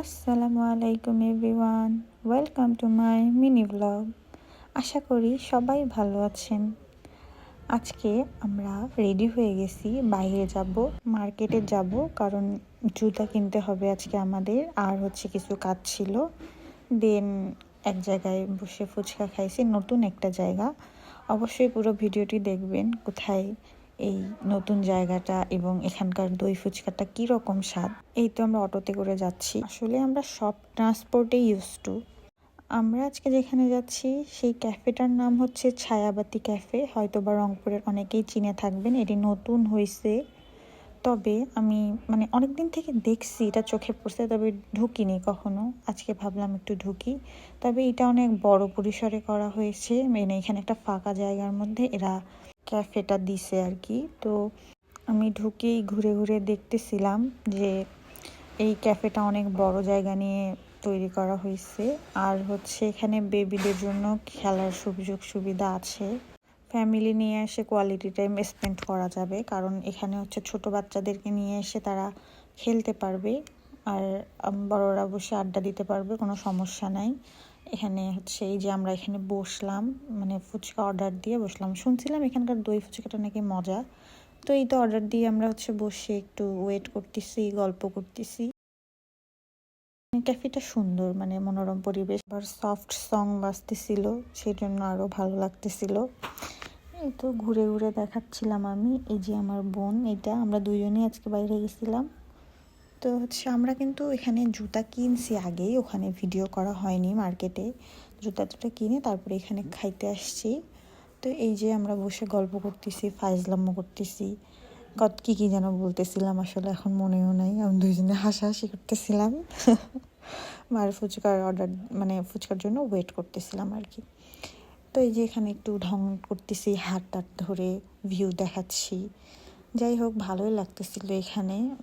আসসালামু আলাইকুম everyone, welcome to my mini blog. আশা করি সবাই ভালো আছেন। আজকে আমরা রেডি হয়ে গেছি, বাইরে যাব, মার্কেটে যাব, কারণ জুতা কিনতে হবে আজকে আমাদের। আর কিছু কাজ ছিল। দেন এক জায়গায় বসে ফুচকা খাইছি, নতুন একটা জায়গা। অবশ্যই পুরো ভিডিওটি দেখবেন, কোথায় এই নতুন জায়গাটা এবং এখানকার দই ফুচকাটা কীরকম স্বাদ। এই তো আমরা অটোতে করে যাচ্ছি, আসলে আমরা সব ট্রান্সপোর্টে ইউজ টু। আমরা আজকে যেখানে যাচ্ছি সেই ক্যাফেটার নাম হচ্ছে ছায়াবাতি ক্যাফে, হয়তো বা রংপুরের অনেকেই চিনে থাকবেন। এটি নতুন হয়েছে, তবে আমি অনেক দিন থেকে দেখছি, এটা চোখে পড়ছে, তবে ঢুকিনি কখনো। আজকে ভাবলাম একটু ঢুকি। তবে এটা অনেক বড় পরিসরে করা হয়েছে, এখানে একটা ফাঁকা জায়গার মধ্যে এরা ক্যাফেটা দিছে আর কি। তো আমি ঢুকেই ঘুরে ঘুরে দেখতেছিলাম যে এই ক্যাফেটা অনেক বড় জায়গা নিয়ে তৈরি করা হয়েছে। আর এখানে বেবিদের জন্য খেলার সুযোগ সুবিধা আছে। ফ্যামিলি নিয়ে এসে কোয়ালিটি টাইম স্পেন্ড করা যাবে, কারণ এখানে ছোট বাচ্চাদেরকে নিয়ে এসে তারা খেলতে পারবে, আর বড়রা বসে আড্ডা দিতে পারবে, কোনো সমস্যা নাই। এখানে এই যে আমরা এখানে বসলাম, ফুচকা অর্ডার দিয়ে বসলাম। শুনছিলাম এখানকার দই ফুচকাটা নাকি মজা। তো এই তো অর্ডার দিয়ে আমরা বসে একটু ওয়েট করতেছি, গল্প করতেছি। ক্যাফেটা সুন্দর, মনোরম পরিবেশ, আবার সফট সং বাজতেছিল, সেই জন্য আরো ভালো লাগতেছিল। এই তো ঘুরে ঘুরে দেখাচ্ছিলাম আমি। এই যে আমার বোন, এটা আমরা দুজনেই আজকে বাইরে গেছিলাম। তো আমরা কিন্তু এখানে জুতা কিনছি আগেই, ওখানে ভিডিও করা হয়নি। মার্কেটে জুতা কিনে তারপরে এখানে খাইতে আসছি। তো এই যে আমরা বসে গল্প করতেছি, ফাইজলামো করতেছি, কী কী যেন বলতেছিলাম, আসলে এখন মনেও নাই। আমি দুইজনে হাসাহাসি করতেছিলাম। মার ফুচকার অর্ডার ফুচকার জন্য ওয়েট করতেছিলাম আর কি। তো এই যে এখানে একটু ঢং করতেছি, হাত টাট ধরে ভিউ দেখাচ্ছি। যাই হোক, ভালোই লাগতেছিল এখানে।